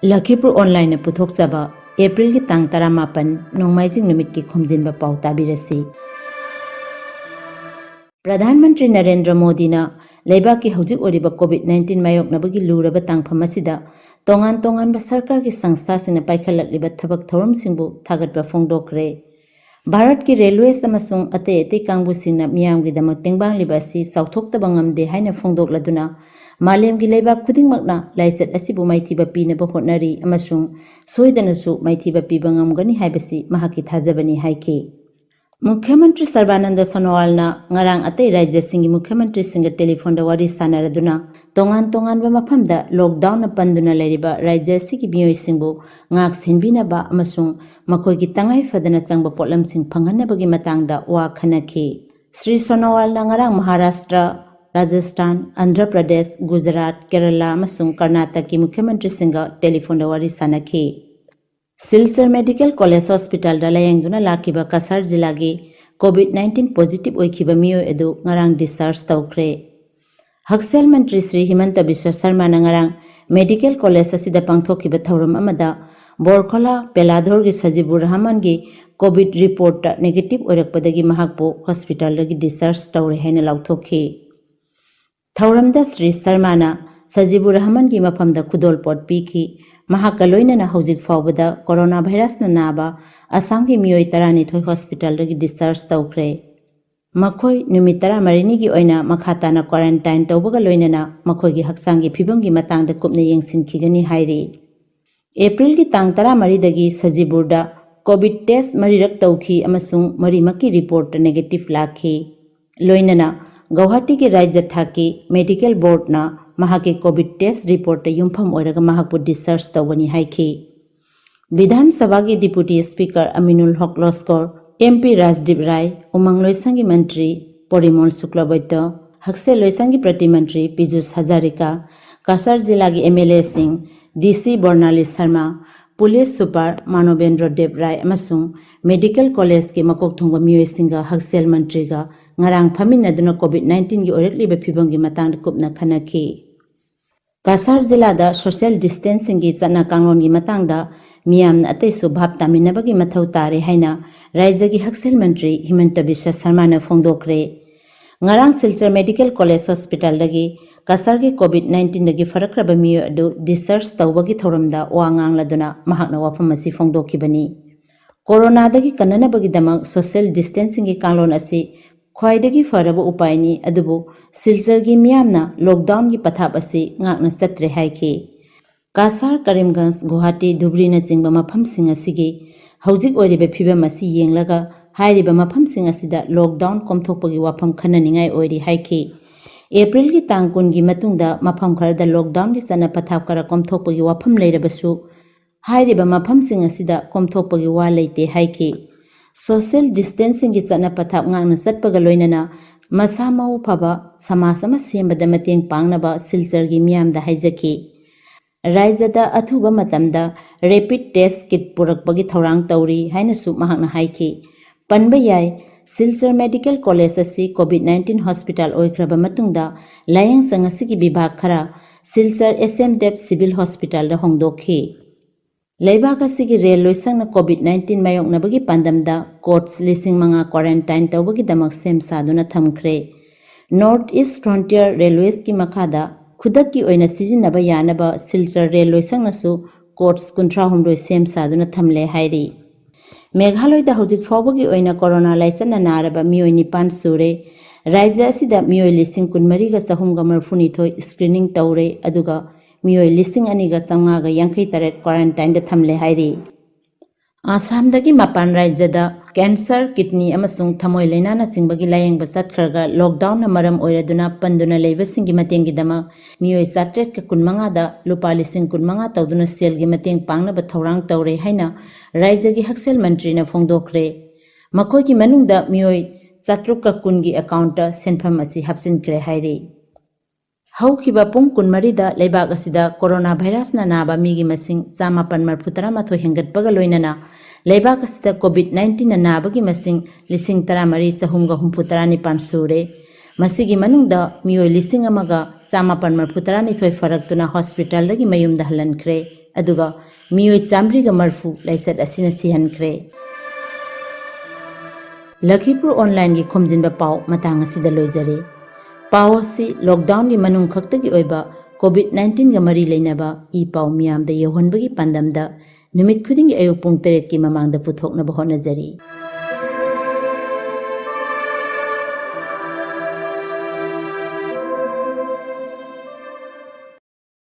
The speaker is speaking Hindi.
लखीपुर ऑनलाइन पुथोक्चबा एप्रिल की तांग 18 नोंमाइजिंग नुमित की खोमजिनबा पाउ ताबिरसी। प्रधानमंत्री नरेंद्र मोदी ना लेबाक की हौजिक ओरिबा कोविड-19 मायोकनबगी लूरबा तांगफम असिदा तोंगान तोंगानबा सरकार की संस्था सिंह पाइखललिबा थबक थौरम सिंहबु थागतबा फोंदोक्रे। भारत की रेलवे अमसुंग अते अते कांगबुसिंगना मियामगिदमक तेंगबांगलिबा असि साउथोक्तबा ngamde हाइना फोंदोक्लदुना मालेम की लेबाक खुदिंगमकना लाइचत असिबु माइथिबा पीनबा होटनरी अमसुंग सोइदनसु माइथिबा पीबा ngamगनी हाइबसि महाकी थाजबनी हाइखे। मुख्यमंत्री सर्बानंद सोनोवालना ngarang अतै राज्य सिंगी मुख्यमंत्री सिंग टेलीफोन वारी सानरदुना तोंगान तोंगानबा मफमदा लॉकडाउन पंदुना लेरिबा राज्य सिगी मियोय सिंगबु ngak sinbinaba amasung makoigi tangai fadana changba potlam sing phanghanabagi matangda wa khanakhi। Shri Sonowal ना ngarang महाराष्ट्र राजस्थान आंध्र प्रदेश गुजरात केरला अमसुंग कर्नाटक की मुख्यमंत्री सिंग टेलीफोन वारी सानखी। Silchar medical college hospital लायेंगदुना लाखिबा Kasar जिला की कोविड-19 पॉजिटिव ओइखिबा मियो एदु ngarang डिस्चार्ज तौख्रे। हक्सेल मंत्री श्री हिमंत बिश्व शर्मा ना ngarang मेडिकल कॉलेज असिदा पांगथोखिबा थौरम अमदा बोरखोला पेलाधोर की सजीबुर रहमान की कोविड रिपोर्ट नेगेटिव ओरकपदगी महाकपो हॉस्पिटल की डिस्चार्ज तौरे हैना लाउथोखि। थौरमदा श्री शर्मा ना सजीबुर रहमान की मफमदा खुदोलपोट पीखि महाका लोइनना हौजिक फावबदा कोरोना वायरस ना नाबा असम की मियोय 12 हॉस्पिटल की डिस्चार्ज तौख्रे। मखोय नुमित 14 की ओइना मखाताना क्वारंटाइन तौबगा लोइनना मखोय की हक्सांग की फिबम की मतंगदा कुपने येंसिनखिगनी हाइरि। एप्रिल की तांग 13 दगी सजीबुरदा कोविड टेस्ट मरीरक तौखी अमसुंग मरीमकी रिपोर्ट नेगेटिव लाखी। लोइनना गुवाहाटी के राज्य थाकी मेडिकल बोर्ड ना महाके कोविड टेस्ट रिपोर्ट युमफम ओरगा महाकपु डिस्चार्ज तौबनी हाइखी। विधानसभा के डिप्टी स्पीकर अमीनुल हक लस्कर, एमपी राजदीप राय, उमंग लोइसंगी मंत्री परिमल शुक्लवैद्य, हक्सेल लोइसंगी प्रतिमंत्री पीयूष हजारिका, कासार जिला की MLA Singh DC Barnali Sharma, police super Manvendra Dev Rai अमसुंग मेडिकल कॉलेज के मकोक थोंबा मियोय सिंगा हक्सेल मंत्री का ngarang phaminaduna कोविड-19 की ओरकलिबा फिबम की मतंग कुपना खनखि। कासार जिला दा सोशल डिस्टेंसिंग की चना कांगलोन की मतंगदा मियाम अतैसु भाप तामिनबगी मथौ तारे हाइना राज्य की हक्सेल मंत्री हिमंत बिश्व शर्मा ने फोंदोक्रे। ngarang Silchar medical college hospital दगी कासार की कोविड-19 दगी फरक्रबा मियो अदु डिस्चार्ज तौबगी थौरमदा वा nganglladuna mahakna wafam asi फोंदोखिबनी। कोरोना दगी कन्ननबगी दमक सोशल डिस्टेंसिंग की कांगलोन असि ख्वाइदगी फरब उपायनी अदुबु सिलचर की मियामना लॉकडाउन की पथाप असि ngakna चत्रे हाइखि। कासार करीमगंज गुवाहाटी धुबरी न चिंगबा मफमसिंग असिगी हौजिक ओरिबा फिबम असि येंगलगा हाइरिबा मफमसिंग असिदा लॉकडाउन कोमथोकपगी वाफम खननिंगाई ओइरि हाइखि। एप्रिल की तांग 10 की मतुंगदा मफम खरदा लॉकडाउन की चना पथाप करा कोमथोकपगी वाफम लेरबसु हाइरिबा मफमसिंग असिदा कोमथोकपगी वा लेते हाइखि। सोशल डिस्टेंसिंग की चना पथाप nganna चटपगा लोइनना मसा मौ फबा समाज अमा सेमबदा मतेंग पांगनबा सिलचर की मियामदा हाइजखि। राज्यदा अथुबा मतमदा रैपिड टेस्ट किट पुरकपगी थौरांग तौरी हाइनसु महाकना हाइखि। पनबा याय सिलचर मेडिकल कॉलेज असि कोविड-19 हॉस्पिटल ओइख्रबा मतुंगदा लायंग संगसिगी विभाग खरा Silchar SM Dev civil hospital दा होंगदोखि। लेबाक असिगी रेल लोइसंगना कोविड-19 मायोकनबगी पांदमदा कोट्स 5,000 क्वारंटाइन तौबगी दमक सेम सादुना थमख्रे। नॉर्थ ईस्ट फ्रंटियर रेलवेज की मखादा खुदक की ओइना सिजिनबा यानबा सिलचर रेल लोइसंगनासु कोट्स 53 सेम सादुना थमले हाइरि। मेघालयदा हौजिक फावबगी ओइना कोरोना लाइसना नारबा मियोय 9 सुरे। राज्य असिदा मियोय 19,392 स्क्रीनिंग तौरे अदुगा मियोय 2,258 क्वारंटाइन दा थमले हाइरि। आसाम दगी मपान राज्य दा कैंसर किडनी अमसुंग थमोय लैनाना चिंबगी लायंग बचतखरगा लॉकडाउन ना मरम ओइरदुना पंदुना लेबसिंगी मतेंगी दमा मियोय 715 दा लुपा 15,000 तौदुना सेल की मतेंग पांगनबा थौरांग तौरे हाइना राज्य की हक्सेल मंत्री ने फोंदोक्रे। मखोय की मनुंगदा मियोय 710 की अकाउंट सेनफम असि हापसिनख्रे हाइरि। हौखिबा पुंग 12 लेबाक असिदा कोरोना वायरस ना नाबा मिगी मसिंग 594 हेंगटपगा लोइनना लेबाक असिदा कोविड-19 ना नाबगी मसिंग 13,494 सुरे। मसिगी मनुंगदा मियोय 1,194 फरक्तुना हॉस्पिटल दगी मयुमदा हलनख्रे अदुगा मियोय चामरीगा मरफू लाइचत असिना सिहनख्रे लखीपुर ऑनलाइन की खोमजिनबा पाव मतंग असिदा लोइजरे पाव असि लॉकडाउन की मनुंग खक्तगी ओइबा कोविड-19 गा मरी लेनाबा ई पाव मियामदा यौहनबगी पांदमदा नुमित खुदिंगी अयुक पुंग 3 की ममांगदा पुथोकनबा होनजरी।